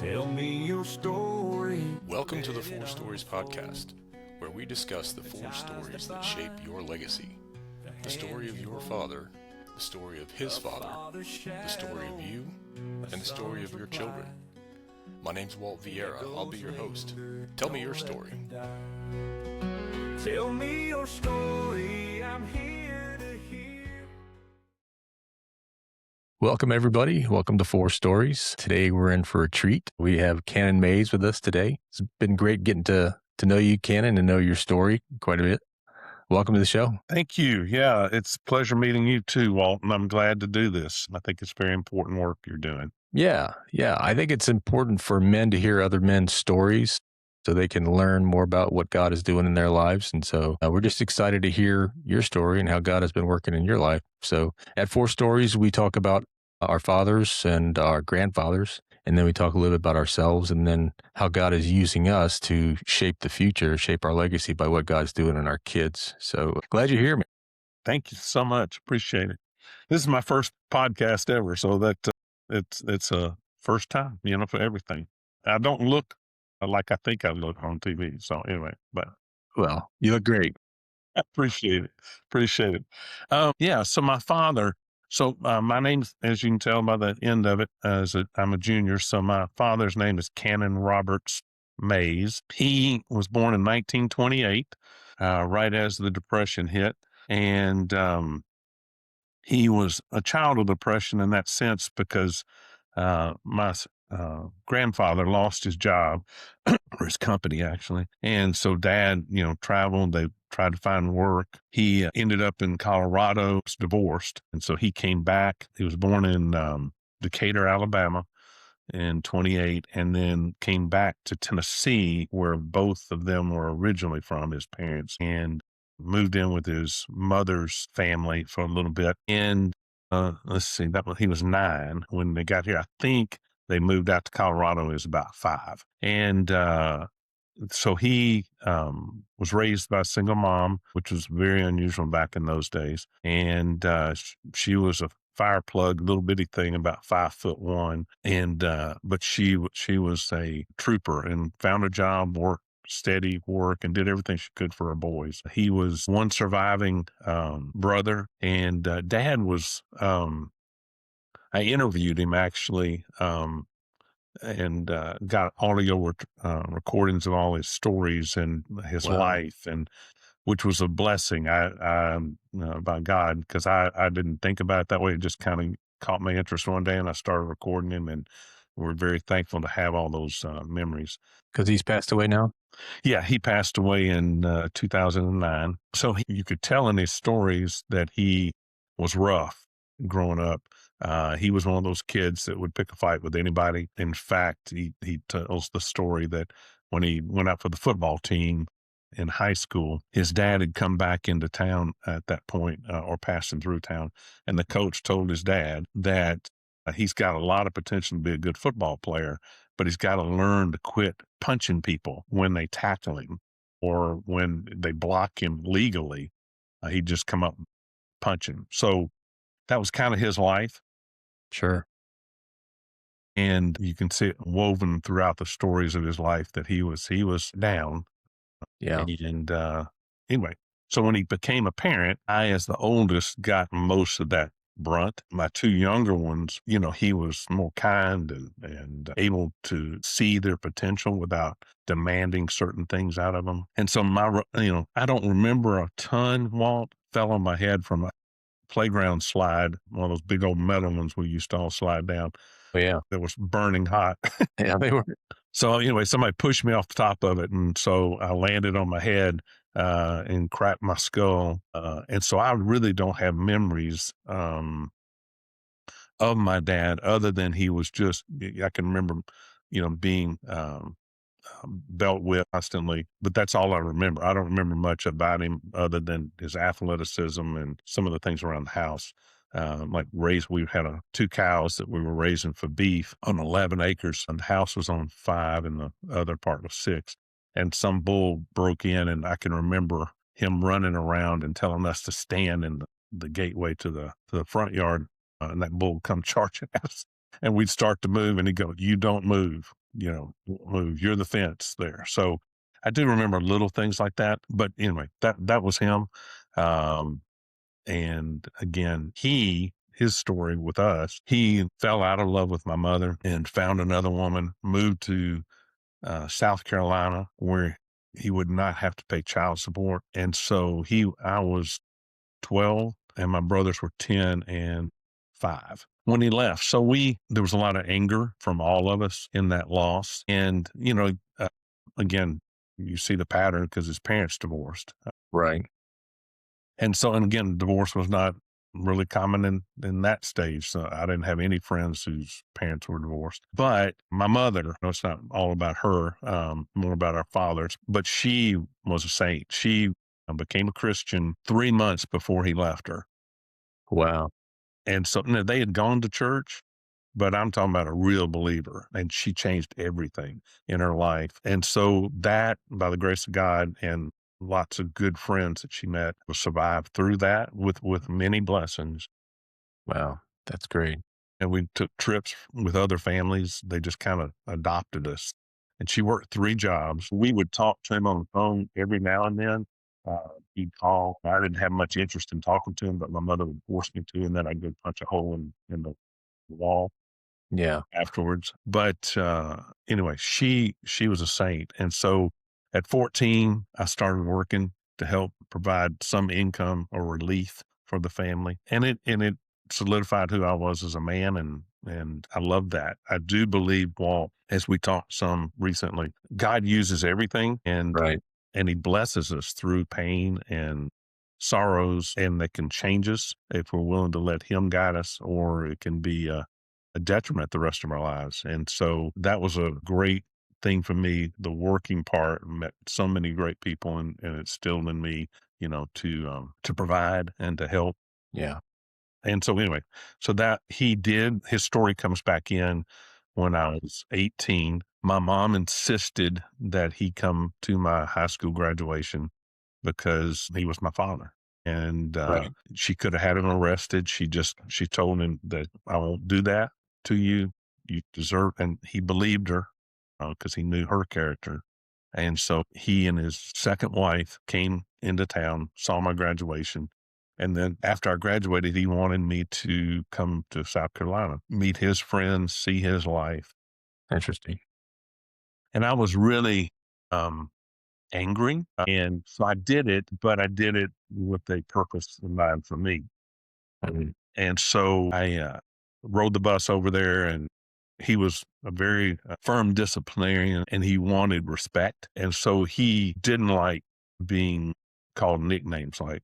Tell me your story. Welcome to the Four Stories Podcast, where we discuss the four stories that shape your legacy. The story of your father, the story of his father, the story of you, and the story of your children. My name's Walt Vieira. I'll be your host. Tell me your story. Tell me your story. I'm here to hear. Welcome, everybody. Welcome to Four Stories. Today, we're in for a treat. We have Cannon Mays with us today. It's been great getting to know you, Cannon, and know your story quite a bit. Welcome to the show. Thank you. Yeah, it's a pleasure meeting you too, Walt, and I'm glad to do this. I think it's very important work you're doing. Yeah. I think it's important for men to hear other men's stories so they can learn more about what God is doing in their lives. And so we're just excited to hear your story and how God has been working in your life. So at Four Stories, we talk about our fathers and our grandfathers, and then we talk a little bit about ourselves and then how God is using us to shape the future, shape our legacy by what God's doing in our kids. So glad you're here, man. Thank you so much. Appreciate it. This is my first podcast ever, so that it's a first time, for everything. I don't look like I think I look on TV. So anyway, but Well, you look great. I appreciate it. Appreciate it. So my father, my name's, as you can tell by the end of it, I'm a junior. So my father's name is Cannon Roberts Mays. He was born in 1928, right as the Depression hit. And he was a child of depression in that sense because my grandfather lost his job, or his company actually. And so dad, traveled, they tried to find work. He ended up in Colorado, was divorced. And so he came back. He was born in Decatur, Alabama in 28, and then came back to Tennessee, where both of them were originally from, his parents, and moved in with his mother's family for a little bit. And he was 9 when they got here. I think they moved out to Colorado. He was about 5. And so he was raised by a single mom, which was very unusual back in those days. And she was a fire plug, little bitty thing, about 5'1". And but she was a trooper and found a job, worked steady work, and did everything she could for her boys. He was one surviving brother, and dad was, I interviewed him actually, and got audio recordings of all his stories and his life, and which was a blessing by God, because I didn't think about it that way. It just kind of caught my interest one day, and I started recording him, and we're very thankful to have all those memories. Because he's passed away now? Yeah, he passed away in 2009. So you could tell in his stories that he was rough growing up. He was one of those kids that would pick a fight with anybody. In fact, he tells the story that when he went out for the football team in high school, his dad had come back into town at that point, or passing through town, and the coach told his dad that he's got a lot of potential to be a good football player, but he's got to learn to quit punching people when they tackle him or when they block him legally. He'd just come up and punch him. So that was kind of his life. Sure. And you can see it woven throughout the stories of his life that he was down. Yeah. And anyway, so when he became a parent, I, as the oldest, got most of that brunt. My 2 younger ones, he was more kind and able to see their potential without demanding certain things out of them. And so I don't remember a ton. Walt, fell on my head from a playground slide, one of those big old metal ones we used to all slide down. Oh, yeah. That was burning hot. Yeah, they were. So anyway, somebody pushed me off the top of it, and so I landed on my head and cracked my skull. And so I really don't have memories of my dad, other than he was just, I can remember, being belt whipped constantly, but that's all I remember. I don't remember much about him other than his athleticism and some of the things around the house. We had 2 cows that we were raising for beef on 11 acres, and the house was on 5 and the other part was 6. And some bull broke in, and I can remember him running around and telling us to stand in the gateway to the front yard, and that bull would come charging at us, and we'd start to move, and he'd go, "You don't move. move. You're the fence there. So I do remember little things like that. But anyway, that was him. Um, and again, his story with us, he fell out of love with my mother and found another woman, moved to South Carolina, where he would not have to pay child support. And so I was 12 and my brothers were 10 and 5 when he left. So there was a lot of anger from all of us in that loss. And, again, you see the pattern because his parents divorced. Right. And again, divorce was not really common in that stage. So I didn't have any friends whose parents were divorced. But my mother, it's not all about her, more about our fathers, but she was a saint. She became a Christian 3 months before he left her. Wow. And so they had gone to church, but I'm talking about a real believer. And she changed everything in her life. And so that, by the grace of God and lots of good friends that she met, survived through that with many blessings. Wow. That's great. And we took trips with other families. They just kind of adopted us. And she worked 3 jobs. We would talk to him on the phone every now and then. He'd call. I didn't have much interest in talking to him, but my mother would force me to, and then I'd go punch a hole in the wall Yeah. afterwards. But anyway, she was a saint. And so at 14, I started working to help provide some income or relief for the family. And it solidified who I was as a man, and I love that. I do believe, Walt, as we talked some recently, God uses everything Right. and he blesses us through pain and sorrows, and that can change us if we're willing to let him guide us, or it can be a detriment the rest of our lives. And so that was a great thing for me, the working part. Met so many great people, and it instilled in me, to provide and to help. Yeah. And so anyway, so that his story comes back in when I was 18. My mom insisted that he come to my high school graduation because he was my father. And Right. she could have had him arrested. She told him that I won't do that to you. You deserve, and he believed her because he knew her character. And so he and his second wife came into town, saw my graduation. And then after I graduated, he wanted me to come to South Carolina, meet his friends, see his life. Interesting. And I was really angry. And so I did it, but I did it with a purpose in mind for me. Mhm. And so I rode the bus over there, and he was a very firm disciplinarian, and he wanted respect. And so he didn't like being called nicknames like,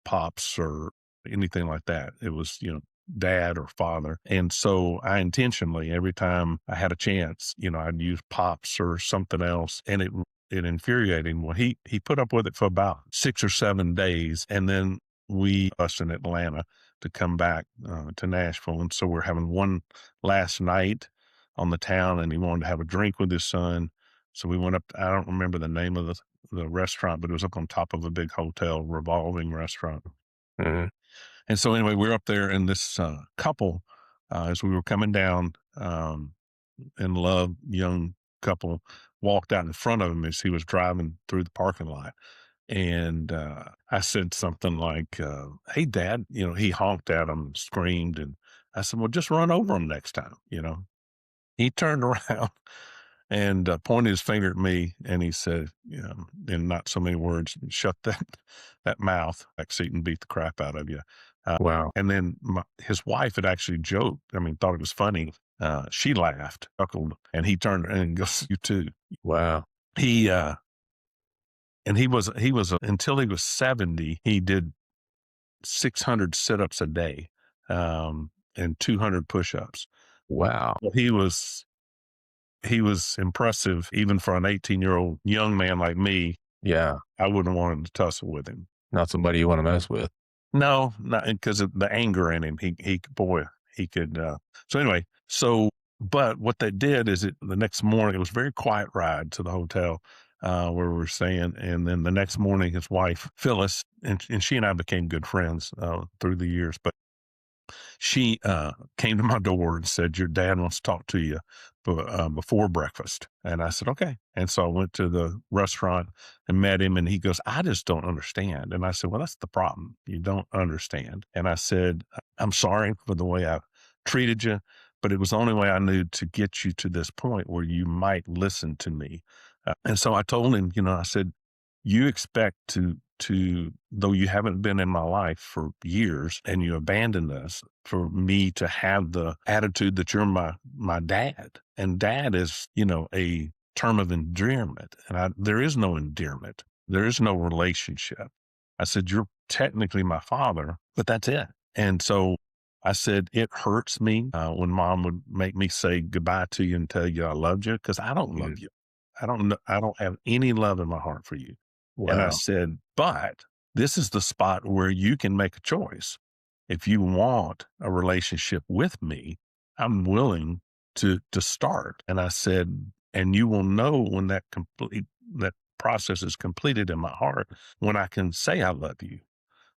pops or anything like that. It was, dad or father. And so I intentionally, every time I had a chance, I'd use pops or something else. And it infuriated him. Well, he put up with it for about 6 or 7 days. And then us in Atlanta to come back to Nashville. And so we're having one last night on the town, and he wanted to have a drink with his son. So we went up, I don't remember the name of the restaurant, but it was up on top of a big hotel, revolving restaurant. Mhm. And so anyway, we're up there, and this couple, as we were coming down, in love, young couple, walked out in front of him as he was driving through the parking lot. And I said something like, hey, Dad, he honked at him, screamed. And I said, well, just run over him next time. He turned around and pointed his finger at me, and he said, in not so many words, shut that mouth, backseat, and beat the crap out of you. Wow. And then his wife had actually joked, thought it was funny. She laughed, chuckled, and he turned and goes, you too. Wow. He, and he was, until he was 70, he did 600 sit-ups a day, and 200 push-ups. Wow. Well, he was impressive even for an 18-year-old young man like me. Yeah. I wouldn't have wanted to tussle with him. Not somebody you want to mess with. No, not because of the anger in him. He could. So anyway, but what they did is the next morning, it was a very quiet ride to the hotel where we were staying. And then the next morning, his wife, Phyllis, and she and I became good friends through the years. But She came to my door and said, "Your dad wants to talk to you before breakfast." And I said, "Okay." And so I went to the restaurant and met him, and he goes, "I just don't understand." And I said, "Well, that's the problem. You don't understand." And I said, "I'm sorry for the way I treated you, but it was the only way I knew to get you to this point where you might listen to me." And so I told him, I said, "You expect to though you haven't been in my life for years and you abandoned us, for me to have the attitude that you're my dad." And dad is, a term of endearment. And there is no endearment. There is no relationship. I said, "You're technically my father, but that's it." And so I said, "It hurts me when mom would make me say goodbye to you and tell you I loved you, because I don't love Mm. you. I don't know. I don't have any love in my heart for you." And I Wow. said, "But this is the spot where you can make a choice. If you want a relationship with me, I'm willing to start." And I said, "And you will know when that process is completed in my heart, when I can say I love you."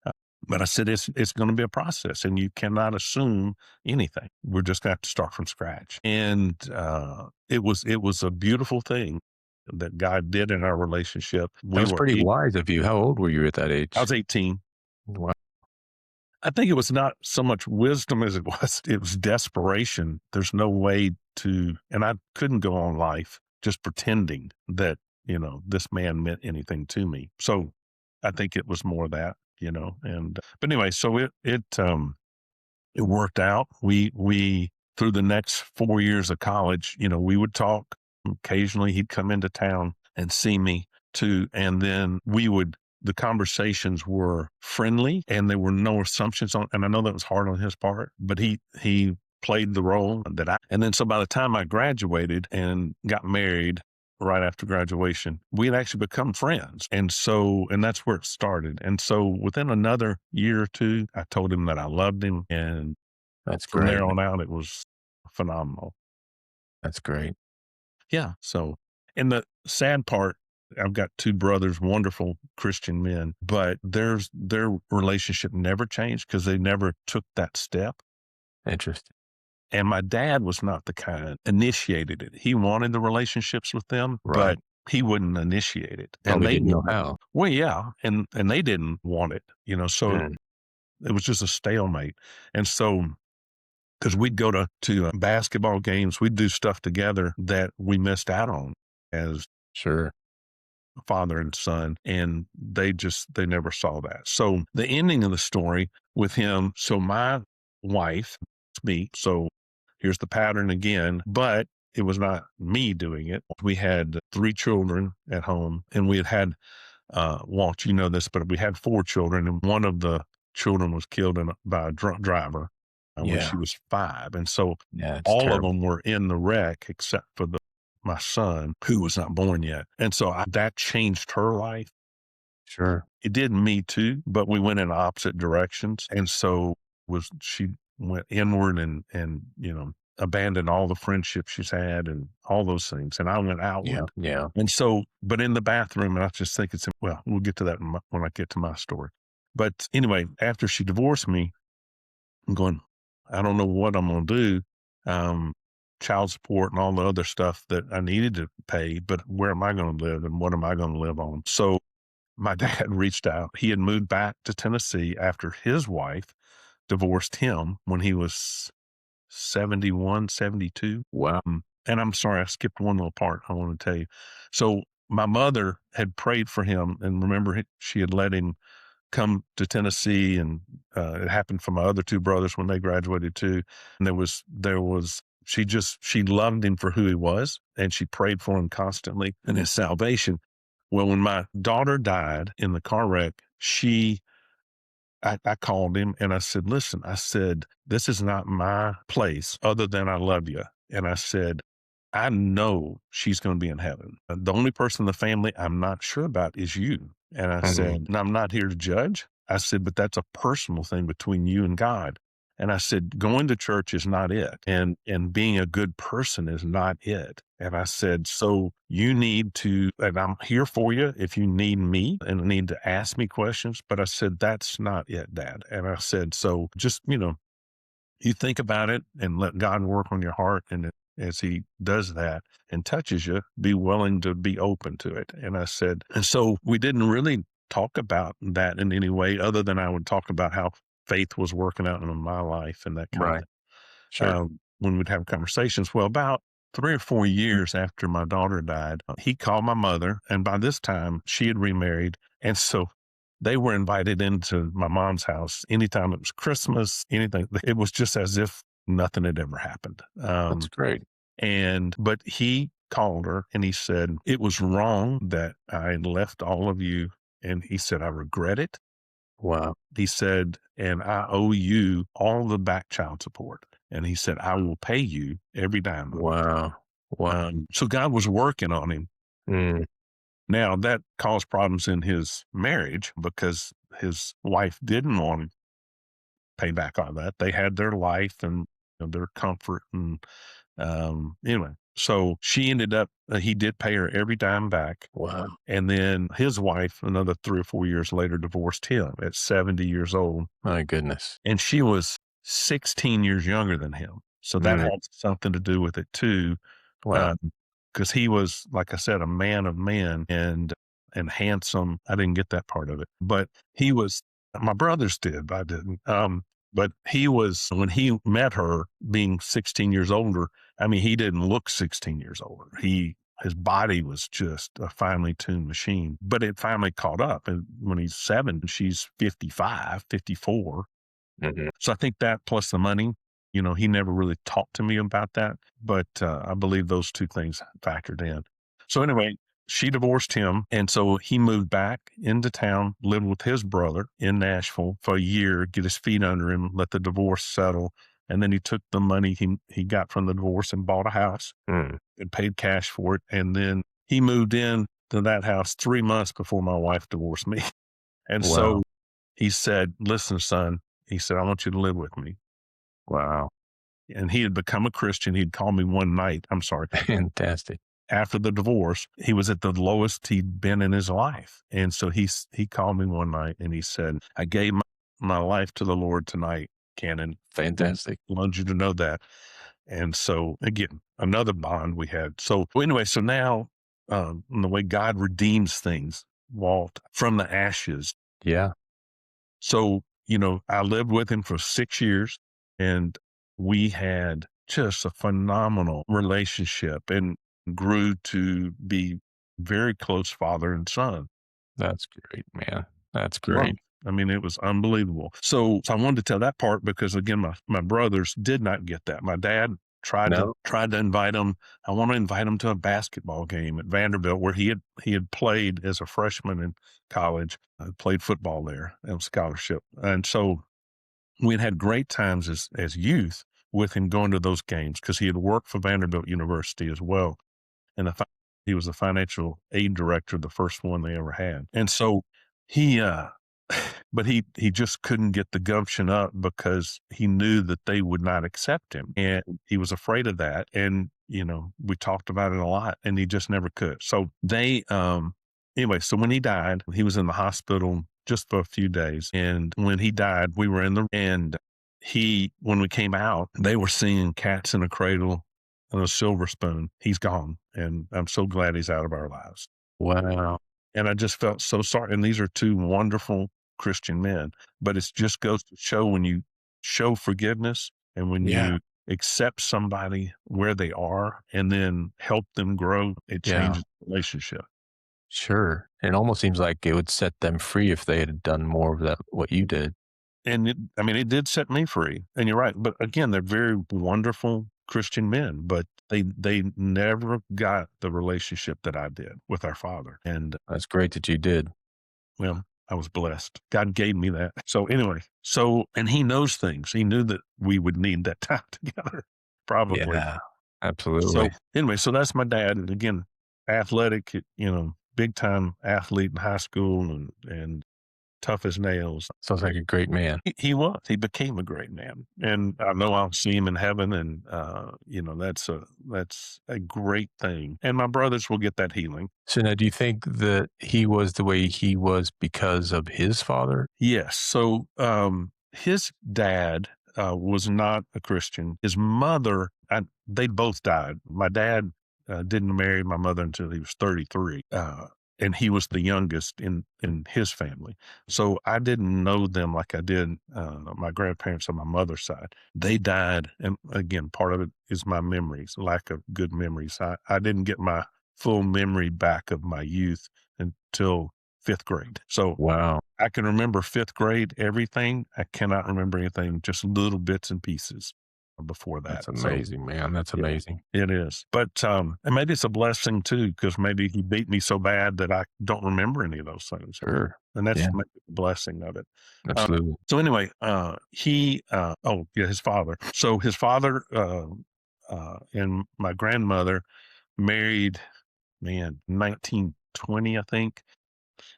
Uh, But I said, it's going to be a process, and you cannot assume anything. We're just going to have to start from scratch. And it was a beautiful thing that God did in our relationship. That was pretty wise of you. How old were you at that I age? was 18. Wow. I think it was not so much wisdom as it was desperation. There's no way and I couldn't go on life just pretending that, this man meant anything to me. So I think it was more that, but anyway, so it worked out. We through the next 4 years of college, we would talk. Occasionally he'd come into town and see me too. And then the conversations were friendly and there were no assumptions and I know that was hard on his part, but he played the role and then so by the time I graduated and got married right after graduation, we had actually become friends. And that's where it started. And so within another year or two, I told him that I loved him. And That's from there great. on out, it was phenomenal. That's great. Yeah. So, and the sad part, I've got two brothers, wonderful Christian men, but their relationship never changed because they never took that step. Interesting. And my dad was not the kind initiated it. He wanted the relationships with them, Right. but he wouldn't initiate it. And Probably they didn't know didn't. how. Well, yeah, and they didn't want it, so Mm, it was just a stalemate. And so because we'd go to basketball games, we'd do stuff together that we missed out on as sure. father and son, and they never saw that. So the ending of the story with him, so my wife, it's me, so here's the pattern again, but it was not me doing it. We had three children at home, and we had Walt, you know this, but we had four children, and one of the children was killed by a drunk driver when Yeah. she was 5. And so Yeah. It's all of terrible. them were in the wreck except for my son, who was not born yet. And so that changed her life. Sure. It did me too, but we went in opposite directions. And so she went inward and abandoned all the friendships she's had and all those things. And I went Yeah. outward. Yeah. And so, but in the bathroom, and I just think well, we'll get to that when I get to my story. But anyway, after she divorced me, I'm going, I don't know what I'm going to do. Um, Child support and all the other stuff that I needed to pay, but where am I going to live and what am I going to live on? So my dad reached out. He had moved back to Tennessee after his wife divorced him when he was 71, 72. Wow. And I'm sorry, I skipped one little part I want to tell you. So my mother had prayed for him, and remember, she had let him come to Tennessee, and it happened for my other two brothers when they graduated too. And she loved him for who he was, and she prayed for him constantly and his salvation. Well, when my daughter died in the car wreck, I called him and I said, "Listen," I said, "this is not my place other than I love you." And I said, "I know she's going to be in heaven. The only person in the family I'm not sure about is you." And I Mhm. said, "And I'm not here to judge." I said, "But that's a personal thing between you and God." And I said, "Going to church is not it. And being a good person is not it." And I said, "So you need to, and I'm here for you if you need me and need to ask me questions." But I said, "That's not it, Dad." And I said, "So just, you think about it and let God work on your heart. And as he does that and touches you, be willing to be open to it. And I said, and so we didn't really talk about that in any way other than I would talk about how faith was working out in my life and that kind of Right. thing. Sure. When we'd have conversations. Well, about 3 or 4 years after my daughter died, he called my mother. And by this time, she had remarried. And so they were invited into my mom's house anytime it was Christmas, anything. It was just as if nothing had ever happened. That's great. But he called her and he said, it was wrong that I left all of you. And he said, I regret it. Wow. He said, and I owe you all the back child support. And he said, I will pay you every dime of it. Wow. Wow. So God was working on him. Mm, Now that caused problems in his marriage because his wife didn't want to pay back all that. They had their life and their comfort. And anyway, so she ended up, he did pay her every dime back. wow. And then his wife, another 3 or 4 years later, divorced him at 70 years old. My goodness. And she was 16 years younger than him. So that Mm, had something to do with it too. wow. Because he was, like I said, a man of men and handsome. I didn't get that part of it, but he was, my brothers did, I didn't. But he was, when he met her being 16 years older, I mean, he didn't look 16 years older. His body was just a finely tuned machine, but it finally caught up. And when he's 7, she's 55, 54. Mhm. So I think that plus the money, he never really talked to me about that, but I believe those two things factored in. So anyway, she divorced him. And so he moved back into town, lived with his brother in Nashville for a year, get his feet under him, let the divorce settle. And then he took the money he got from the divorce and bought a house Mm, and paid cash for it. And then he moved in to that house 3 months before my wife divorced me. And wow. so he said, listen, son, he said, I want you to live with me. Wow. And he had become a Christian. He'd called me one night. I'm sorry. Fantastic. After the divorce, he was at the lowest he'd been in his life. And so he called me one night and he said, I gave my life to the Lord tonight, Cannon. Fantastic. I wanted you to know that. And so again, another bond we had. So anyway, so now the way God redeems things, Walt, from the ashes. Yeah. So, I lived with him for 6 years and we had just a phenomenal relationship and grew to be very close father and son. That's great, man. That's Wow. great. I mean, it was unbelievable. So I wanted to tell that part because again, my brothers did not get that. My dad No? tried to invite him. I want to invite him to a basketball game at Vanderbilt where he had played as a freshman in college, played football there on scholarship. And so we had great times as youth with him going to those games because he had worked for Vanderbilt University as well. And he was the financial aid director, the first one they ever had. And so he, but he just couldn't get the gumption up because he knew that they would not accept him. And he was afraid of that. And, we talked about it a lot and he just never could. So anyway, so when he died, he was in the hospital just for a few days. And when he died, we were and when we came out, they were singing Cats in a Cradle and a Silver Spoon. He's gone. And I'm so glad he's out of our lives. Wow. And I just felt so sorry. And these are two wonderful Christian men, but it just goes to show when you show forgiveness and when Yeah. you accept somebody where they are and then help them grow, it Yeah. changes the relationship. Sure. It almost seems like it would set them free if they had done more of that, what you did. And it did set me free. And you're right. But again, they're very wonderful Christian men, but they never got the relationship that I did with our father. And That's great that you did. well, I was blessed. God gave me that. So anyway, and he knows things. He knew that we would need that time together, probably. Yeah. So Absolutely. anyway, so that's my dad. And again, athletic, big time athlete in high school and tough as nails. Sounds like a great man. He was. He became a great man, and I know I'll see him in heaven. And that's a great thing. And my brothers will get that healing. So now, do you think that he was the way he was because of his father? Yes. So his dad was not a Christian. His mother, they both died. My dad didn't marry my mother until he was 33. And he was the youngest in his family. So I didn't know them like I did my grandparents on my mother's side. They died. And again, part of it is my memories, lack of good memories. I didn't get my full memory back of my youth until fifth grade. So Wow. I can remember fifth grade, everything. I cannot remember anything, just little bits and pieces before that. That's So amazing, man. That's yeah, amazing. it is. But and maybe it's a blessing too, because maybe he beat me so bad that I don't remember any of those things. Sure. And that's Yeah, maybe the blessing of it. absolutely. So anyway, his father. So his father and my grandmother married, man, 1920, I think.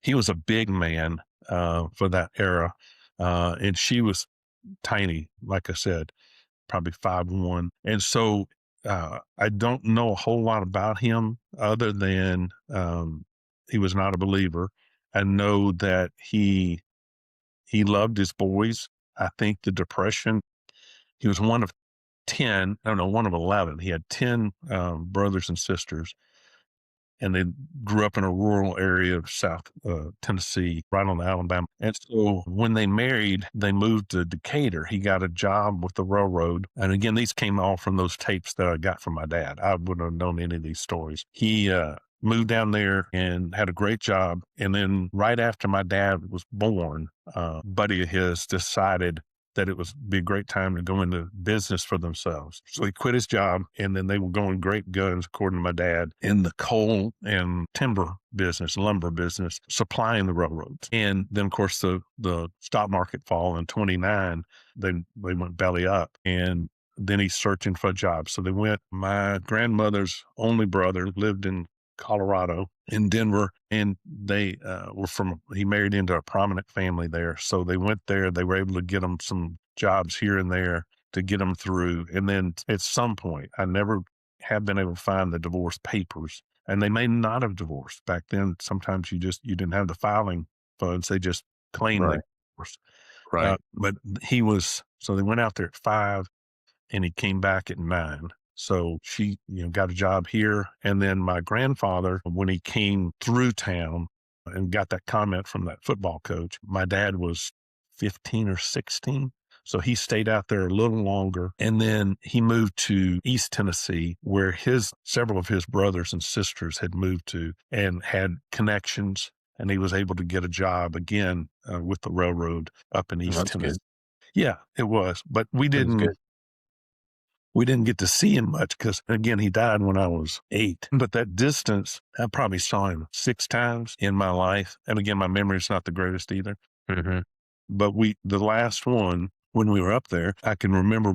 He was a big man for that era. And she was tiny, like I said, probably 5'1". And so I don't know a whole lot about him other than he was not a believer. I know that he loved his boys. I think the depression, he was one of 10, I don't know, one of 11. He had 10 brothers and sisters, and they grew up in a rural area of South Tennessee, right on the Alabama. And so when they married, they moved to Decatur. He got a job with the railroad. And again, these came all from those tapes that I got from my dad. I wouldn't have known any of these stories. He moved down there and had a great job. And then right after my dad was born, a buddy of his decided that it was be a great time to go into business for themselves. So he quit his job, and then they were going great guns, according to my dad, in the coal and timber business, lumber business, supplying the railroads. And then, of course, the stock market fall in 29, they went belly up. And then he's searching for a job. So they went, my grandmother's only brother lived in Colorado, in Denver, and they he married into a prominent family there. So they went there, they were able to get him some jobs here and there to get him through. And then at some point, I never have been able to find the divorce papers, and they may not have divorced. Back then, sometimes you didn't have the filing funds. They just claimed they Right. divorced. Right. But so they went out there at 5, and he came back at 9. So she, got a job here. And then my grandfather, when he came through town and got that comment from that football coach, my dad was 15 or 16. So he stayed out there a little longer. And then he moved to East Tennessee, where several of his brothers and sisters had moved to and had connections. And he was able to get a job again with the railroad up in East That's Tennessee. good. Yeah, it was. But That is good. we didn't get to see him much because, again, he died when I was 8. But that distance, I probably saw him 6 times in my life. And again, my memory is not the greatest either. Mhm. But the last one, when we were up there, I can remember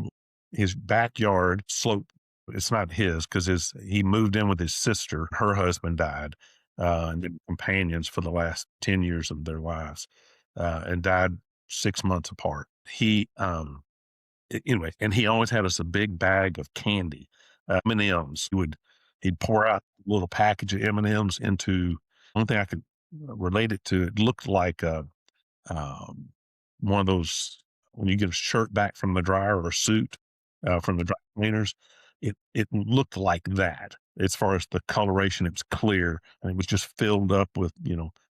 his backyard slope. It's not his because he moved in with his sister. Her husband died, and been companions for the last 10 years of their lives, and died 6 months apart. Anyway, and he always had us a big bag of candy, M&Ms. He'd pour out a little package of M&Ms into, one thing I could relate it to, it looked like um, one of those, when you get a shirt back from the dryer or a suit from the dry cleaners, it looked like that. As far as the coloration, it was clear, and it was just filled up with,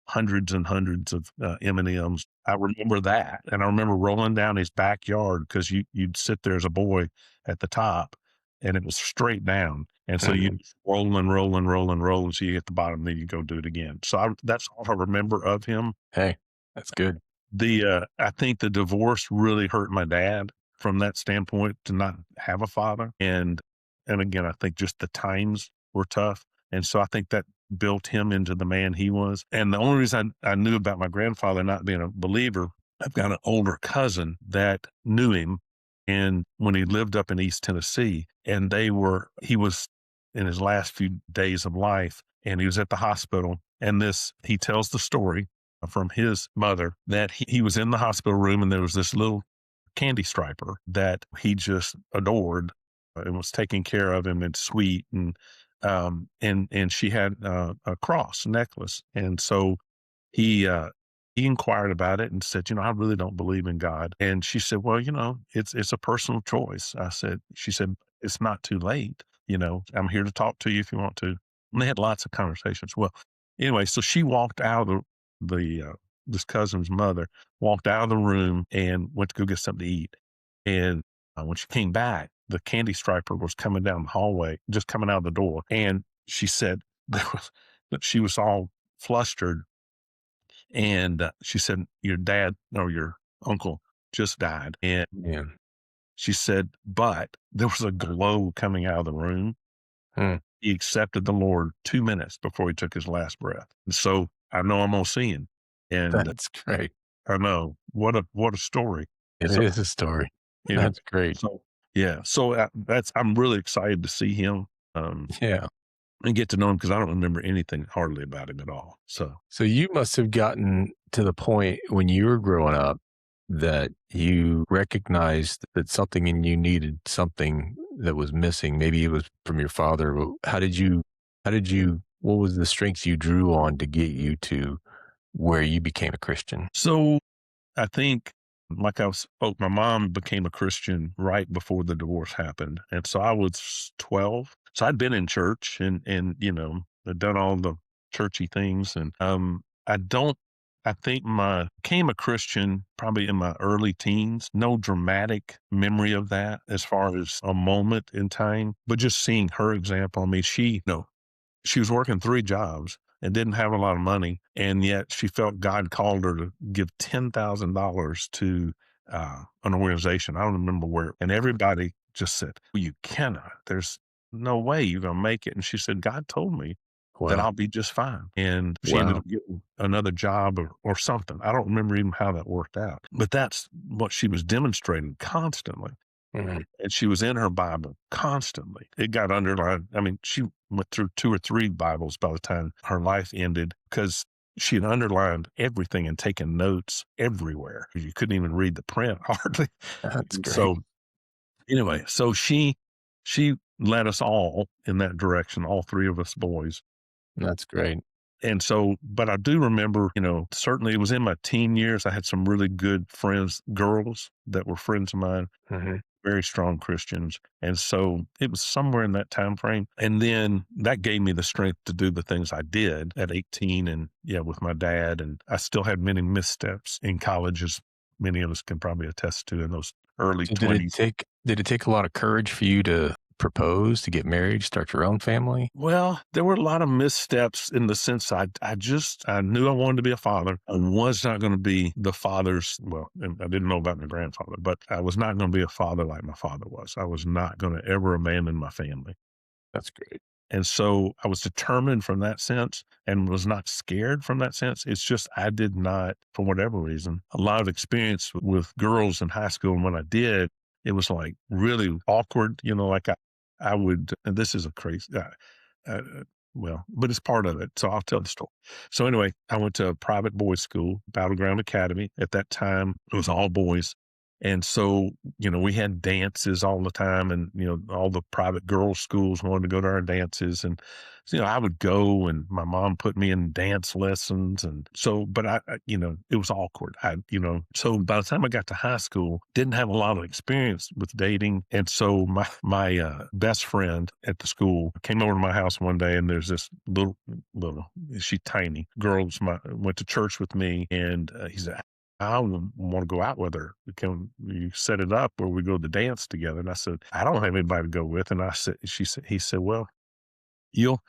hundreds and hundreds of M&Ms. I remember that. And I remember rolling down his backyard because you'd sit there as a boy at the top, and it was straight down. And so Mhm. you roll and roll and roll and roll until you hit the bottom, then you go do it again. So that's all I remember of him. Hey, that's good. I think the divorce really hurt my dad from that standpoint, to not have a father. And again, I think just the times were tough. And so I think that built him into the man he was. And the only reason I knew about my grandfather not being a believer, I've got an older cousin that knew him. And when he lived up in East Tennessee, and he was in his last few days of life, and he was at the hospital. And he tells the story from his mother that he was in the hospital room, and there was this little candy striper that he just adored and was taking care of him and sweet. And she had a cross necklace. And so he he inquired about it and said, I really don't believe in God. And she said, well, it's a personal choice. She said, it's not too late. I'm here to talk to you if you want to. And they had lots of conversations. Well, anyway, so she walked out of this cousin's mother walked out of the room and went to go get something to eat. And when she came back, the candy striper was coming down the hallway, just coming out of the door. And she said that she was all flustered. And she said, your dad or your uncle just died. And Yeah. she said, but there was a glow coming out of the room. Hmm. He accepted the Lord 2 minutes before he took his last breath. And so I know I'm going to see him. And That's great. I know what a story. It So, is a story. anyway, That's great. so yeah, so I'm really excited to see him Yeah. and get to know him because I don't remember anything hardly about him at all. So So you must have gotten to the point when you were growing up that you recognized that something in you needed something that was missing. Maybe it was from your father. What was the strength you drew on to get you to where you became a Christian? so I think, like I spoke, my mom became a Christian right before the divorce happened, and so I was 12. So I'd been in church and I'd done all the churchy things, and I don't. I think my became a Christian probably in my early teens. No dramatic memory of that as far as a moment in time, but just seeing her example. I mean, she was working 3 jobs and didn't have a lot of money, and yet she felt God called her to give $10,000 to an organization. I don't remember where. And everybody just said, well, you cannot. There's no way you're going to make it. And she said, God told me that Wow. I'll be just fine. And she ended Wow. up getting another job or something. I don't remember even how that worked out. But that's what she was demonstrating constantly. Mhm. And she was in her Bible constantly. It got underlined. I mean, she went through 2 or 3 Bibles by the time her life ended because she had underlined everything and taken notes everywhere. You couldn't even read the print hardly. That's And great. so anyway, so she led us all in that direction, all 3 of us boys. That's great. And so, but I do remember, certainly it was in my teen years. I had some really good friends, girls that were friends of mine, Mhm. very strong Christians. And so it was somewhere in that time frame. And then that gave me the strength to do the things I did at 18 and with my dad. And I still had many missteps in college, as many of us can probably attest to in those early So 20s. did it take a lot of courage for you to propose, to get married, start your own family? Well, there were a lot of missteps in the sense I knew I wanted to be a father. I was not going to be the father's, well, and I didn't know about my grandfather, but I was not going to be a father like my father was. I was not going to ever abandon my family. That's great. And so I was determined from that sense and was not scared from that sense. It's just I did not, for whatever reason, a lot of experience with girls in high school. And when I did, it was like really awkward, like I would, and this is a crazy, uh, but it's part of it. So I'll tell the story. So anyway, I went to a private boys' school, Battleground Academy. At that time, it was all boys. And so, we had dances all the time and, all the private girls' schools wanted to go to our dances. And, so, I would go and my mom put me in dance lessons. And so, but it was awkward. So by the time I got to high school, didn't have a lot of experience with dating. And so my best friend at the school came over to my house one day and there's this little, she's tiny girl, went to church with me. And he said, I want to go out with her. Can you set it up where we go to dance together? And I said, I don't have anybody to go with. And he said, well, you'll,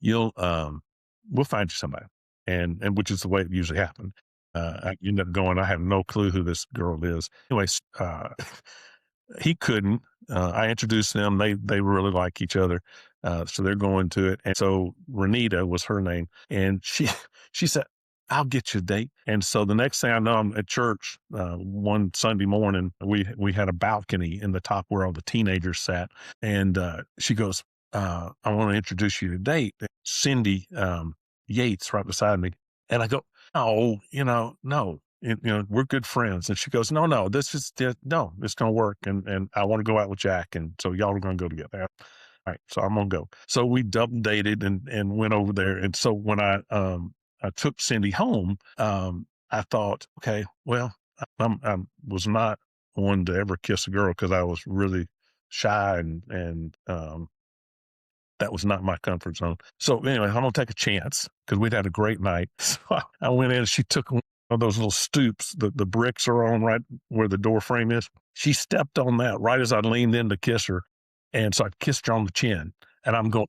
we'll find you somebody. And which is the way it usually happened. I ended up going, I have no clue who this girl is. Anyways, he couldn't. I introduced them. They really like each other. So they're going to it. And so Renita was her name. And she said, I'll get you a date. And so the next thing I know, I'm at church one Sunday morning. We had a balcony in the top where all the teenagers sat. And she goes, I want to introduce you to a date. Cindy Yates right beside me. And I go, oh, no. We're good friends. And she goes, no, no, it's going to work. And I want to go out with Jack. And so y'all are going to go together. All right. So I'm going to go. So we double dated and went over there. And so when I took Cindy home, I thought, okay, well, I was not one to ever kiss a girl because I was really shy and that was not my comfort zone. So anyway, I'm gonna take a chance because we'd had a great night. So I went in. She took one of those little stoops. The bricks are on right where the door frame is. She stepped on that right as I leaned in to kiss her, and so I kissed her on the chin. And I'm going,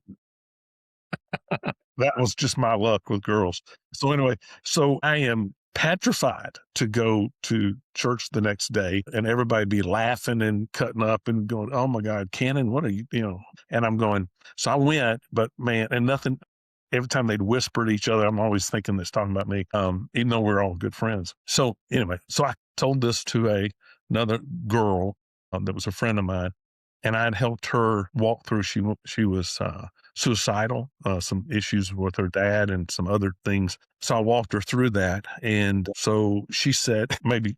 that was just my luck with girls. So anyway, so I am petrified to go to church the next day and everybody be laughing and cutting up and going, "Oh my God, Cannon, what are you?" And I'm going, so I went, but man, and nothing, every time they'd whisper to each other, I'm always thinking that's talking about me, even though we're all good friends. So anyway, so I told this to another girl that was a friend of mine, and I'd helped her walk through. She was suicidal, some issues with her dad and some other things. So I walked her through that. And so she said, maybe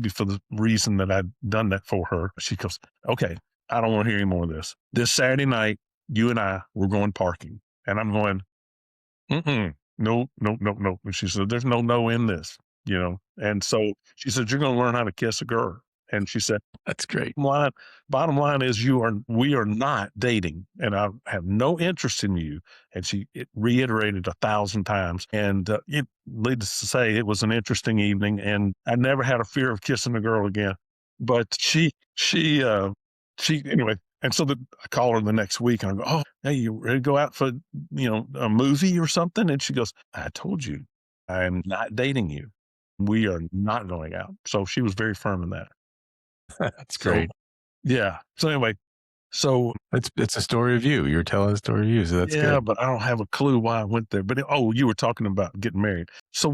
for the reason that I'd done that for her, she goes, okay, I don't want to hear any more of this. This Saturday night, you and I were going parking. And I'm going, mm-mm, no, no, no, no. And she said, there's no in this. And so she said, you're going to learn how to kiss a girl. And she said, That's great. bottom line is we are not dating and I have no interest in you. And it reiterated 1,000 times. And needless to say, it was an interesting evening and I never had a fear of kissing a girl again. But anyway. And so I call her the next week and I go, oh, hey, you ready to go out for, a movie or something? And she goes, I told you, I'm not dating you. We are not going out. So she was very firm in that. That's So, great. yeah. So anyway, so It's a story of you. You're telling a story of you, so that's yeah, good. but I don't have a clue why I went there. But you were talking about getting married. So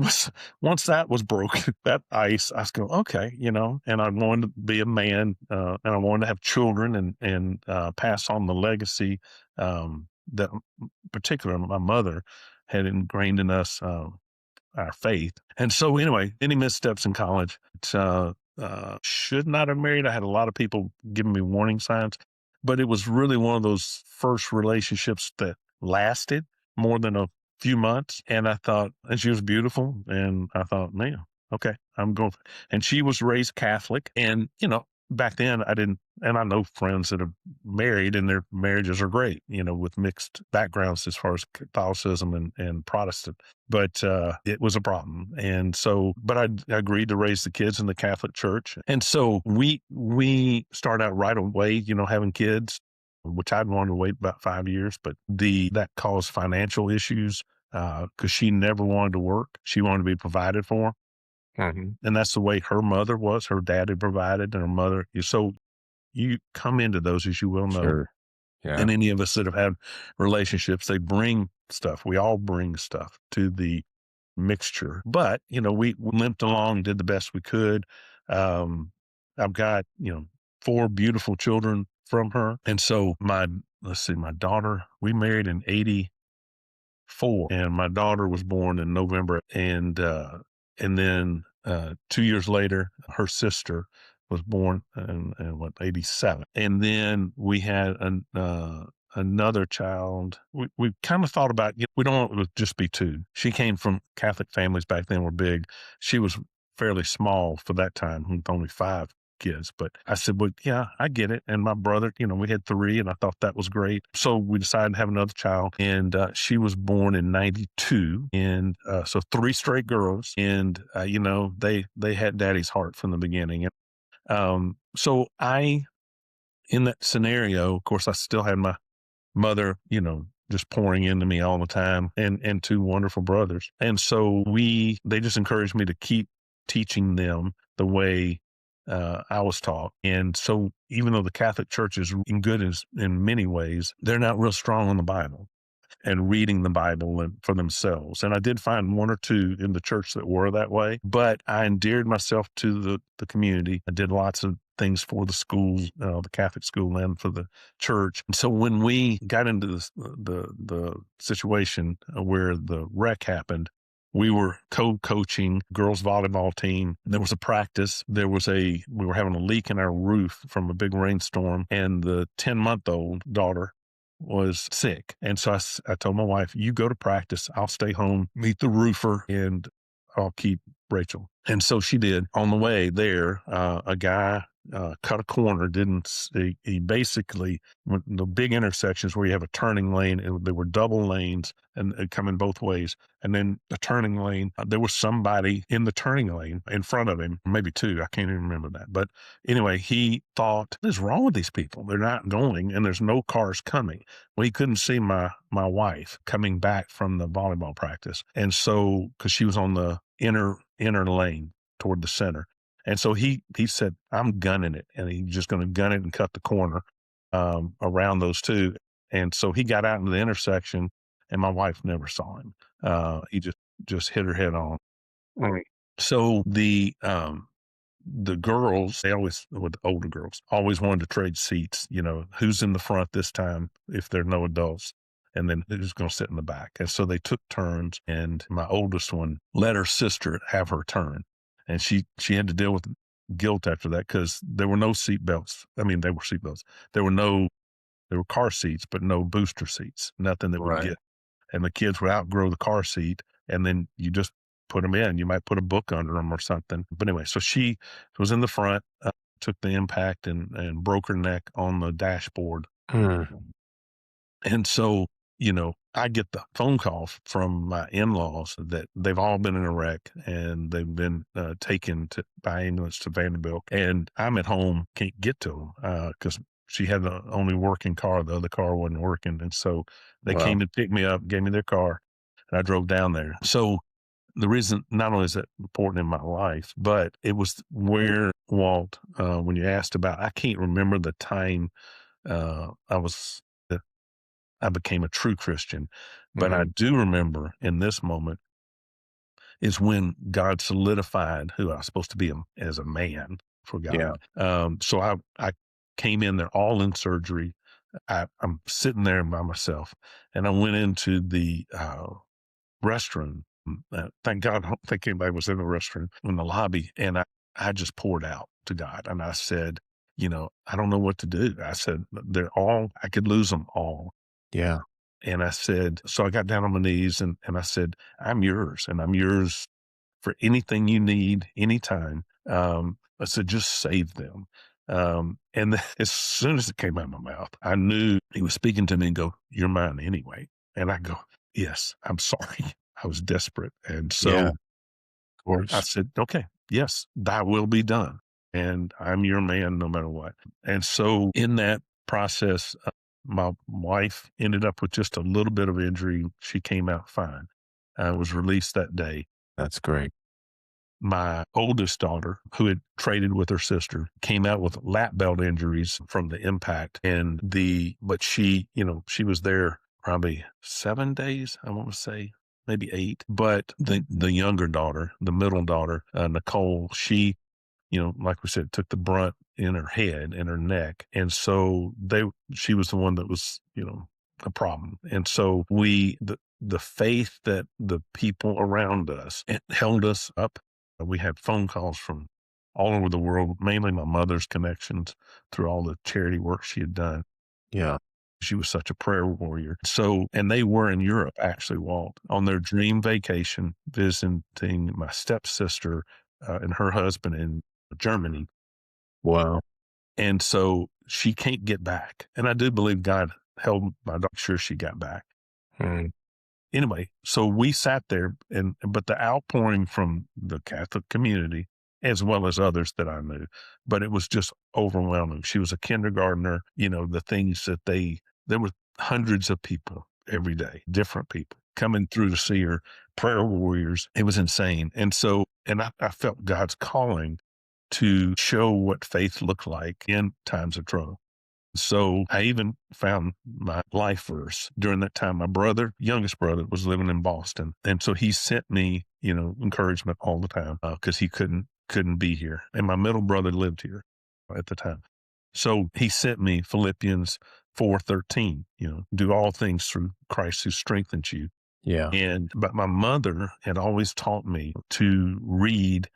once that was broken, that ice, I was going, okay, and I wanted to be a man, and I wanted to have children and pass on the legacy that, particularly my mother had ingrained in us. Our faith. And so anyway, any missteps in college, should not have married. I had a lot of people giving me warning signs, but it was really one of those first relationships that lasted more than a few months. And I thought, and she was beautiful. And I thought, man, okay, I'm going. And she was raised Catholic. And, back then I didn't, and I know friends that are married and their marriages are great, with mixed backgrounds as far as Catholicism and Protestant. But it was a problem. And so, but I agreed to raise the kids in the Catholic Church. And so we started out right away, having kids, which I'd wanted to wait about 5 years, but that caused financial issues because she never wanted to work. She wanted to be provided for. Mhm. And that's the way her mother was. Her dad had provided and her mother. So you come into those, as you well know, Sure. Yeah. and any of us that have had relationships, they bring stuff. We all bring stuff to the mixture. But, we limped along, did the best we could. I've got, 4 beautiful children from her. And so my daughter, we married in 84 and my daughter was born in November. And then 2 years later, her sister was born in 87. And then we had another child. We kind of thought about, we don't want it to just be 2. She came from Catholic families back then were big. She was fairly small for that time, with only 5 kids. But I said, well, yeah, I get it. And my brother, we had 3 and I thought that was great. So we decided to have another child and she was born in 92. And so 3 straight girls and, they had daddy's heart from the beginning. So in that scenario, of course, I still had my mother, just pouring into me all the time and 2 wonderful brothers. And so they just encouraged me to keep teaching them the way I was taught. And so even though the Catholic Church is good in many ways, they're not real strong on the Bible and reading the Bible for themselves. And I did find 1 or 2 in the church that were that way, but I endeared myself to the community. I did lots of things for the school, the Catholic school and for the church. And so when we got into the situation where the wreck happened, we were co-coaching girls volleyball team. There was a practice. We were having a leak in our roof from a big rainstorm and the 10-month-old daughter was sick. And so I told my wife, you go to practice. I'll stay home, meet the roofer, and I'll keep Rachel. And so she did. On the way there, a guy cut a corner, he basically, the big intersections where you have a turning lane, there were double lanes and coming both ways. And then the turning lane, there was somebody in the turning lane in front of him, maybe two. I can't even remember that. But anyway, he thought, what is wrong with these people? They're not going and there's no cars coming. Well, he couldn't see my wife coming back from the volleyball practice. And so, because she was on the inner lane toward the center. And so he said, I'm gunning it. And he's just going to gun it and cut the corner around those two. And so he got out into the intersection and my wife never saw him. He just hit her head on. Right. So the girls, with the older girls, always wanted to trade seats, who's in the front this time if there are no adults, and then who's going to sit in the back. And so they took turns, and my oldest one let her sister have her turn. And she had to deal with guilt after that because there were no seat belts. I mean, they were seat belts. There were car seats, but no booster seats, nothing that would get. And the kids would outgrow the car seat, and then you just put them in. You might put a book under them or something. But anyway, so she was in the front, took the impact and broke her neck on the dashboard. And so, I get the phone call from my in-laws that they've all been in a wreck and they've been taken by ambulance to Vanderbilt. And I'm at home, can't get to them because she had the only working car. The other car wasn't working. And so they came to pick me up, gave me their car, and I drove down there. So the reason, not only is that important in my life, but it was where, Walt, when you asked about, I can't remember the time I became a true Christian, but I do remember in this moment is when God solidified who I was supposed to be as a man for God. So I came in there all in surgery. I'm sitting there by myself, and I went into the restroom. Thank God, I don't think anybody was in the restroom in the lobby. And I just poured out to God. And I said, I don't know what to do. I said, I could lose them all. Yeah. And I said, so I got down on my knees and I said, I'm yours and I'm yours for anything you need, anytime. I said, just save them. And as soon as it came out of my mouth, I knew he was speaking to me and go, you're mine anyway. And I go, yes, I'm sorry. I was desperate. And so of course. I said, okay, yes, thy will be done. And I'm your man no matter what. And so in that process, my wife ended up with just a little bit of injury. She came out fine. I was released that day. That's great. My oldest daughter, who had traded with her sister, came out with lap belt injuries from the impact. But she was there probably 7 days, I want to say, maybe 8. But the younger daughter, the middle daughter, Nicole, she, like we said, took the brunt in her head and her neck. And so she was the one that was, a problem. And so the faith that the people around us held us up. We had phone calls from all over the world, mainly my mother's connections through all the charity work she had done. Yeah. She was such a prayer warrior. So, and they were in Europe, actually, Walt, on their dream vacation, visiting my stepsister and her husband in Germany. Wow. And so she can't get back. And I do believe God held my daughter sure she got back. Anyway, so we sat there, but the outpouring from the Catholic community, as well as others that I knew, but it was just overwhelming. She was a kindergartner, the things that there were hundreds of people every day, different people coming through to see her, prayer warriors. It was insane. And so, I felt God's calling to show what faith looked like in times of trouble. So I even found my life verse during that time. My youngest brother, was living in Boston. And so he sent me, encouragement all the time because he couldn't be here. And my middle brother lived here at the time. So he sent me Philippians 4:13, do all things through Christ who strengthens you. Yeah. But my mother had always taught me to read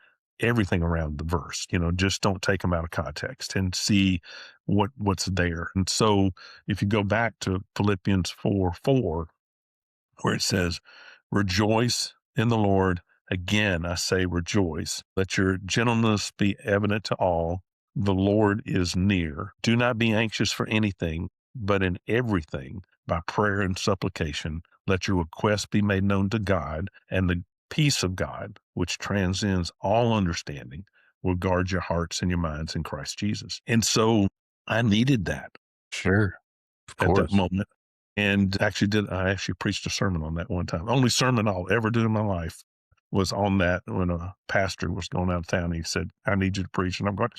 everything around the verse, just don't take them out of context and see what's there. And so if you go back to Philippians 4:4, where it says, rejoice in the Lord, Again, I say rejoice. Let your gentleness be evident to all. The Lord is near. Do not be anxious for anything, but in everything, by prayer and supplication, let your requests be made known to God, and the peace of God, which transcends all understanding, will guard your hearts and your minds in Christ Jesus. And so I needed that Sure. Of at that course. moment. And I actually preached a sermon on that one time. Only sermon I'll ever do in my life was on that when a pastor was going out of town. He said, I need you to preach. And I'm going,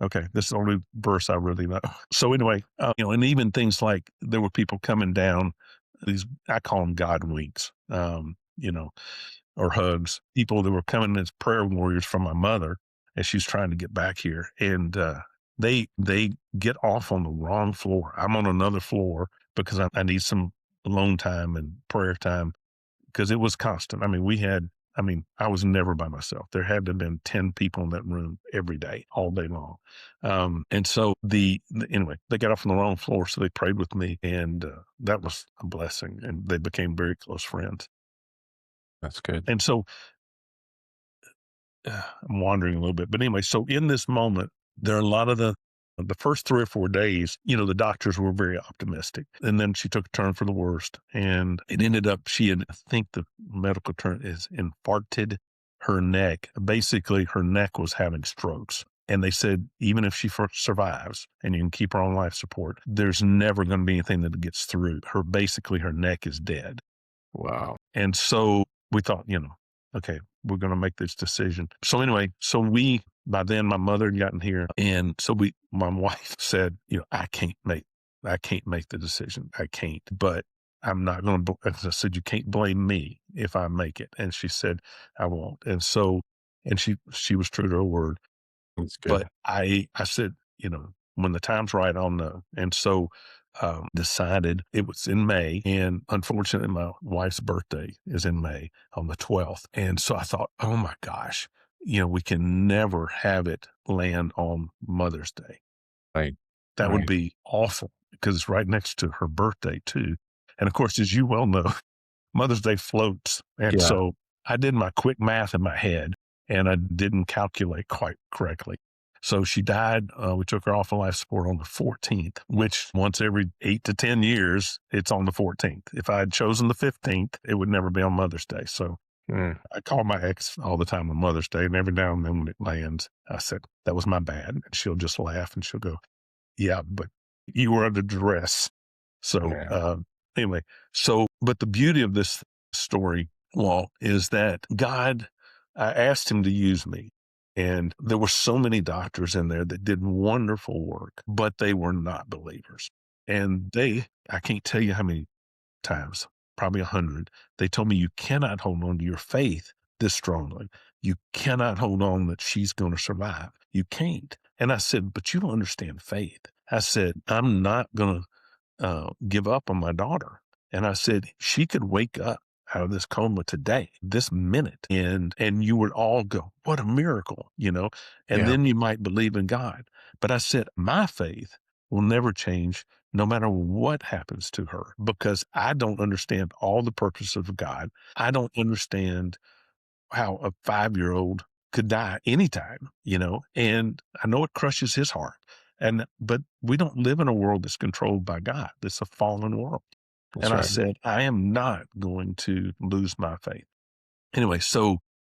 okay, this is the only verse I really know. So anyway, and even things like there were people coming down, I call them God winks, or hugs, people that were coming as prayer warriors from my mother as she's trying to get back here. And they get off on the wrong floor. I'm on another floor because I need some alone time and prayer time because it was constant. I was never by myself. There had to have been 10 people in that room every day, all day long. And so anyway, they got off on the wrong floor. So they prayed with me, and that was a blessing. And they became very close friends. That's good. And so I'm wandering a little bit, but anyway, so in this moment, there are a lot of the first 3 or 4 days, the doctors were very optimistic. And then she took a turn for the worst. And it ended up, I think the medical term is infarcted her neck. Basically, her neck was having strokes. And they said, even if she survives and you can keep her on life support, there's never going to be anything that gets through. Basically, her neck is dead. Wow. And so we thought, okay, we're going to make this decision. So anyway, by then my mother had gotten here. And so my wife said, I can't make the decision. I can't, but I'm not going to, I said, you can't blame me if I make it. And she said, I won't. And so, and she was true to her word. That's good. But I said, when the time's right, I'll know. And so decided it was in May. And unfortunately, my wife's birthday is in May on the 12th. And so I thought, oh my gosh, we can never have it land on Mother's Day. Right. That would Right. be awful because it's right next to her birthday too. And of course, as you well know, Mother's Day floats. And Yeah. so I did my quick math in my head and I didn't calculate quite correctly. So she died. We took her off of life support on the 14th, which once every 8 to 10 years, it's on the 14th. If I had chosen the 15th, it would never be on Mother's Day. So I call my ex all the time on Mother's Day, and every now and then when it lands, I said, that was my bad. And she'll just laugh and she'll go, yeah, but you were under duress. So Yeah. anyway, but the beauty of this story, Walt, is that God, I asked him to use me. And there were so many doctors in there that did wonderful work, but they were not believers. And I can't tell you how many times, probably 100, they told me, you cannot hold on to your faith this strongly. You cannot hold on that she's going to survive. You can't. And I said, but you don't understand faith. I said, I'm not going to give up on my daughter. And I said, she could wake up out of this coma today, this minute, and you would all go, what a miracle, and Yeah. then you might believe in God. But I said, my faith will never change no matter what happens to her, because I don't understand all the purposes of God. I don't understand how a 5-year-old could die anytime, and I know it crushes his heart. But we don't live in a world that's controlled by God. It's a fallen world. That's And I right. said, I am not going to lose my faith. Anyway, so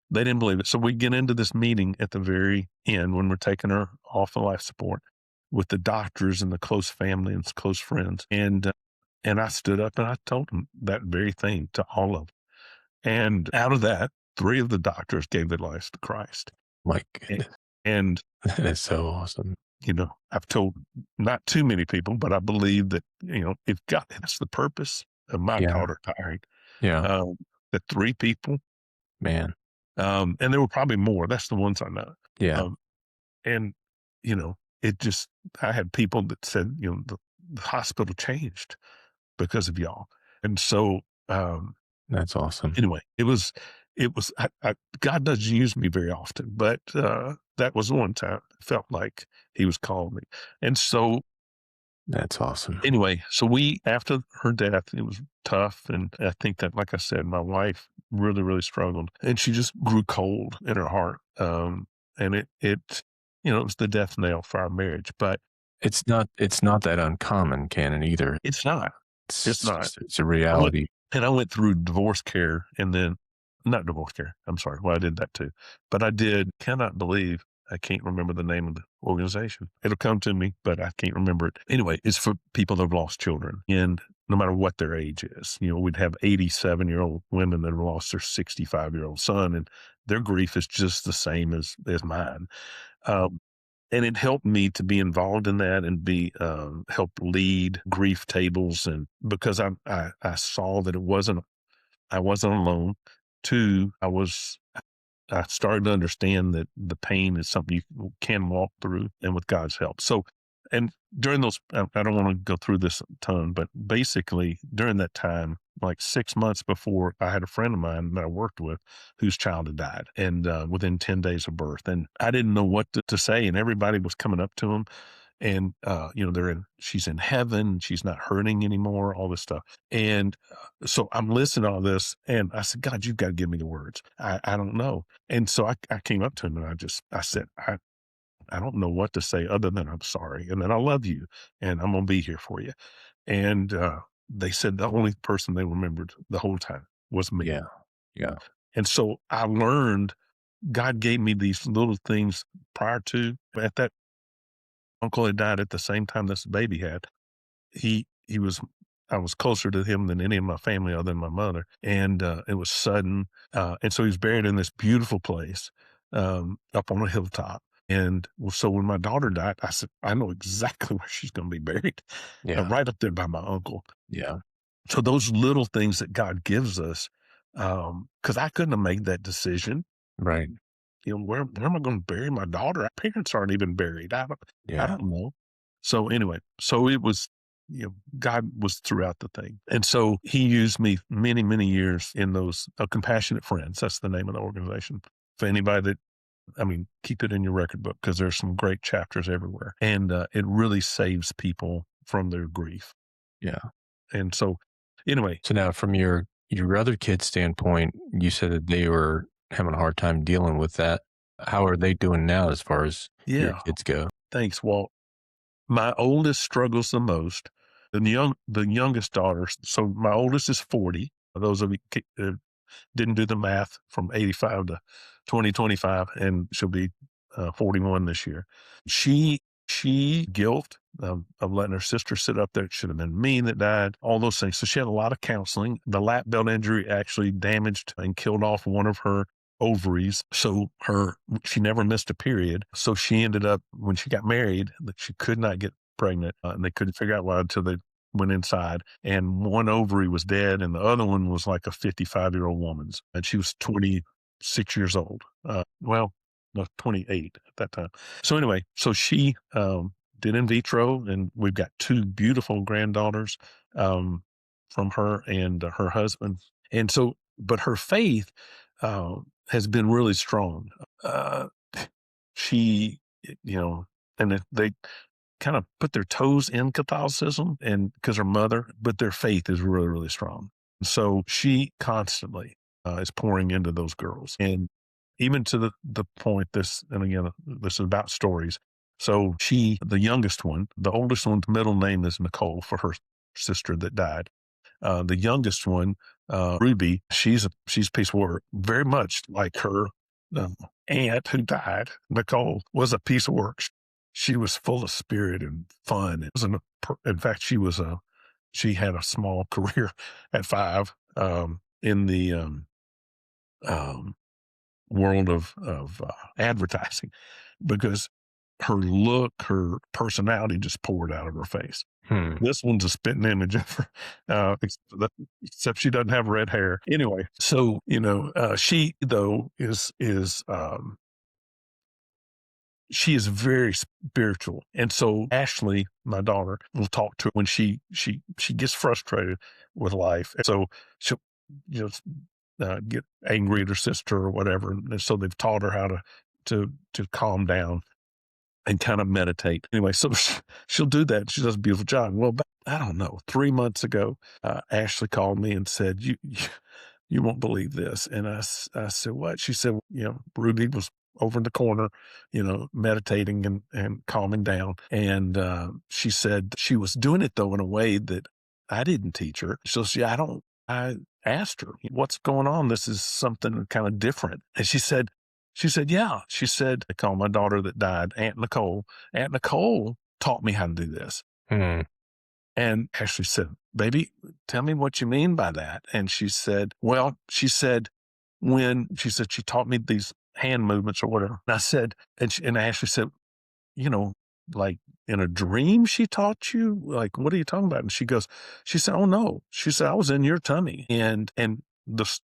they didn't believe it. So we get into this meeting at the very end when we're taking her off of life support with the doctors and the close family and close friends. And I stood up and I told them that very thing to all of them. And out of that, 3 of the doctors gave their lives to Christ. My A- goodness. And, That is so awesome. I've told not too many people, but I believe that, if God, that's the purpose of my Yeah. daughter dying. Yeah. The 3 people, Man. and there were probably more. That's the ones I know. Yeah. And, it just, I had people that said, the hospital changed because of y'all. And so, That's awesome. anyway, God doesn't use me very often, but that was one time it felt like he was calling me. And so That's awesome. Anyway, so after her death, it was tough. And I think that, like I said, my wife really, really struggled and she just grew cold in her heart. And it was the death nail for our marriage, but It's not that uncommon, Canon, either. it's not. It's not. It's a I went reality. I went through divorce care and then not divorce care. I'm sorry. Well, I did that too, but cannot believe I can't remember the name of the organization. It'll come to me, but I can't remember it. Anyway, it's for people that have lost children and no matter what their age is, we'd have 87-year-old women that have lost their 65-year-old son and their grief is just the same as mine. Um, and it helped me to be involved in that and help lead grief tables. And because I saw that I wasn't alone. Two, I started to understand that the pain is something you can walk through and with God's help. So, and during those, I don't want to go through this a ton, but basically during that time, like 6 months before, I had a friend of mine that I worked with whose child had died and within 10 days of birth. And I didn't know what to say. And everybody was coming up to him and, she's in heaven. She's not hurting anymore, all this stuff. And so I'm listening to all this and I said, God, you've got to give me the words. I don't know. And so I came up to him and I said, I don't know what to say other than I'm sorry. And then I love you and I'm going to be here for you. And, they said the only person they remembered the whole time was me. Yeah. Yeah. And so I learned God gave me these little things prior to at that uncle had died at the same time this baby had. He was I was closer to him than any of my family other than my mother. And it was sudden. And so he was buried in this beautiful place up on a hilltop. And so when my daughter died, I said, I know exactly where she's going to be buried, Yeah. right up there by my uncle. Yeah. So those little things that God gives us, because I couldn't have made that decision. Right. Where am I going to bury my daughter? Our parents aren't even buried. I Yeah. don't know. So anyway, so it was, God was throughout the thing. And so he used me many, many years in those Compassionate Friends. That's the name of the organization. For anybody keep it in your record book because there's some great chapters everywhere. And it really saves people from their grief. Yeah. And so anyway. So now from your other kid's standpoint, you said that they were having a hard time dealing with that. How are they doing now as far as your kids go? Thanks, Walt. My oldest struggles the most. The youngest daughter, so my oldest is 40. Those of you didn't do the math from 85 to 2025, and she'll be 41 this year. She guilt of letting her sister sit up there. It should have been me that died, all those things. So she had a lot of counseling. The lap belt injury actually damaged and killed off one of her ovaries. So she never missed a period. So she ended up, when she got married, that she could not get pregnant and they couldn't figure out why until they went inside and one ovary was dead and the other one was like a 55-year-old woman's and she was 26 years old. No, 28 at that time. So anyway, so she did in vitro and we've got 2 beautiful granddaughters from her and her husband. And so, but her faith has been really strong. She, and they kind of put their toes in Catholicism and because her mother, but their faith is really, really strong. So she constantly is pouring into those girls. And even to the point this is about stories. So the youngest one, the oldest one's middle name is Nicole for her sister that died. The youngest one, Ruby, she's a piece of work, very much like her aunt who died. Nicole was a piece of work. She was full of spirit and fun. It was in fact, she had a small career at 5 in the world of advertising because her look, her personality just poured out of her face. This one's a spitting image of her, except she doesn't have red hair. Anyway, so, she though she is very spiritual. And so Ashley, my daughter, will talk to her when she gets frustrated with life. And so she'll get angry at her sister or whatever. And so they've taught her how to calm down. and kind of meditate. Anyway, so she'll do that. She does a beautiful job. Well, I don't know, 3 months ago, Ashley called me and said, you won't believe this. And I said, what? She said, Ruby was over in the corner, meditating and calming down. And she said she was doing it, though, in a way that I didn't teach her. So I asked her, what's going on? This is something kind of different. And she said, yeah. She said, I call my daughter that died, Aunt Nicole. Aunt Nicole taught me how to do this. Hmm. And Ashley said, baby, tell me what you mean by that. And she said, she taught me these hand movements or whatever. And I said, and Ashley said, like in a dream she taught you? Like, what are you talking about? And she said, oh no. She said, I was in your tummy. And the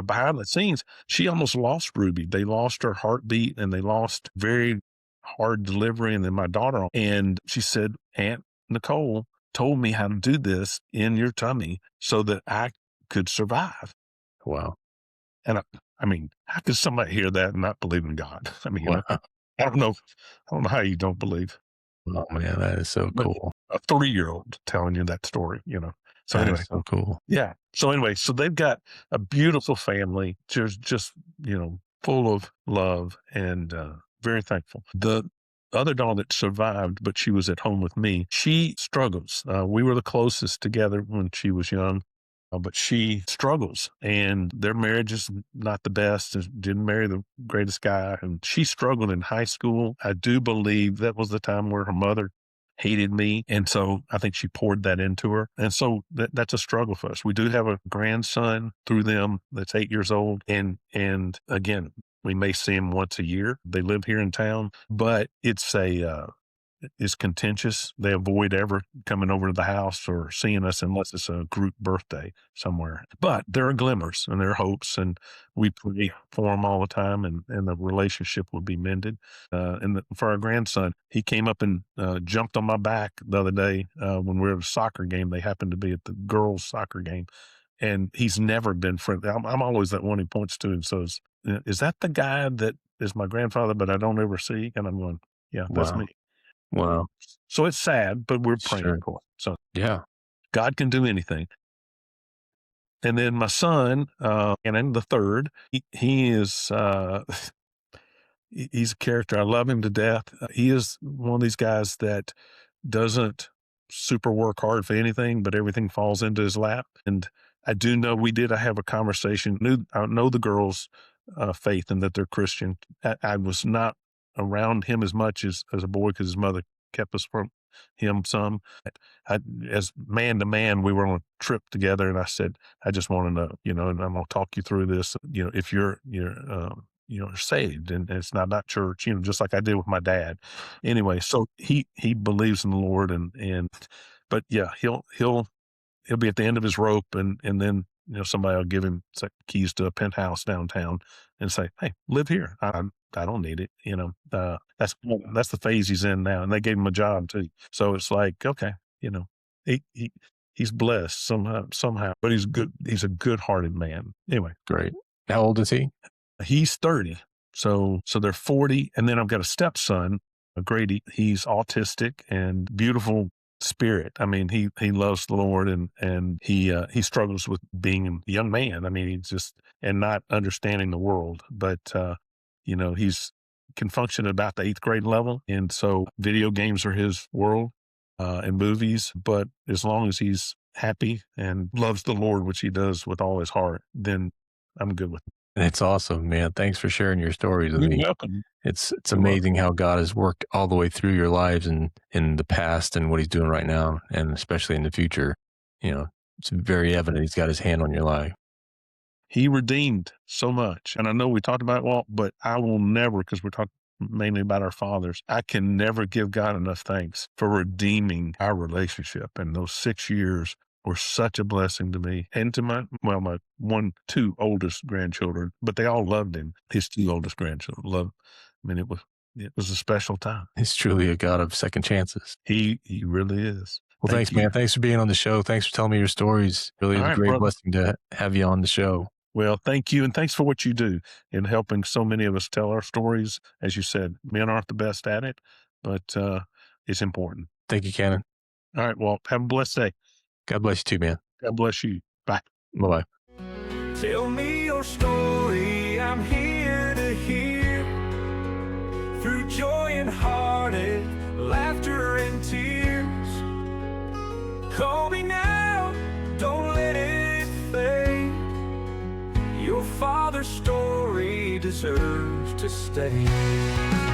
behind the scenes, she almost lost Ruby. They lost her heartbeat and they lost very hard delivery. And then my daughter, and she said, Aunt Nicole told me how to do this in your tummy so that I could survive. Wow. And I mean, how could somebody hear that and not believe in God? I mean, Wow. I don't know how you don't believe. Oh man, that is so cool. A 3-year-old telling you that story, So That anyway, is so cool. yeah. So anyway, so they've got a beautiful family, just full of love and very thankful. The other daughter that survived, but she was at home with me, she struggles. We were the closest together when she was young. But she struggles, and their marriage is not the best. Didn't marry the greatest guy, and she struggled in high school. I do believe that was the time where her mother hated me, and so I think she poured that into her. And so that's a struggle for us. We do have a grandson through them that's 8 years old, and again, we may see him once a year. They live here in town, but is contentious. They avoid ever coming over to the house or seeing us unless it's a group birthday somewhere. But there are glimmers and there are hopes, and we pray for them all the time, and the relationship will be mended. For our grandson, he came up and jumped on my back the other day when we were at a soccer game. They happened to be at the girls' soccer game, and he's never been friendly. I'm always that one he points to and says, is that the guy that is my grandfather, but I don't ever see? And I'm going, yeah, that's Wow. me. Wow. So it's sad, but we're praying Sure. for it. So Yeah. God can do anything. And then my son, and then the third, he is, he's a character. I love him to death. He is one of these guys that doesn't super work hard for anything, but everything falls into his lap. And I do know I have a conversation. I know the girls' faith and that they're Christian. I was not around him as much as a boy because his mother kept us from him some. As man to man, we were on a trip together, and I said, I just want to know, and I'm going to talk you through this. If you're saved, and it's not church, just like I did with my dad. Anyway, so he believes in the Lord, but yeah, he'll be at the end of his rope, and then somebody will give him keys to a penthouse downtown and say, hey, live here. I don't need it. That's the phase he's in now, and they gave him a job too. So it's like, okay, he's blessed somehow, but he's good. He's a good-hearted man. Anyway, Great. How old is he? he's 30. So they're 40. And then I've got a stepson, Grady. He's autistic and beautiful spirit. I mean, he loves the Lord, and he struggles with being a young man. I mean, and not understanding the world, but he's can function at about the 8th grade level. And so video games are his world, and movies, but as long as he's happy and loves the Lord, which he does with all his heart, then I'm good with it. It's awesome, man. Thanks for sharing your stories with me. You're welcome. It's You're amazing how God has worked all the way through your lives and in the past and what he's doing right now, and especially in the future. It's very evident he's got his hand on your life. He redeemed so much. And I know we talked about Walt, but I will never, because we're talking mainly about our fathers, I can never give God enough thanks for redeeming our relationship. And those 6 years were such a blessing to me and to my 2 oldest grandchildren, but they all loved him. His 2 oldest grandchildren loved. I mean, it was a special time. He's truly a God of second chances. He really is. Well, thanks, man. Thanks for being on the show. Thanks for telling me your stories. Really, All is a right, great brother. blessing to have you on the show. Well, thank you. And thanks for what you do in helping so many of us tell our stories. As you said, men aren't the best at it, but it's important. Thank you, Cannon. All right. Well, have a blessed day. God bless you too, man. God bless you. Bye. Bye-bye. Tell me your story, I'm here to hear. Through joy and heartache, laughter and tears. Call me now, don't let it fade. Your father's story deserves to stay.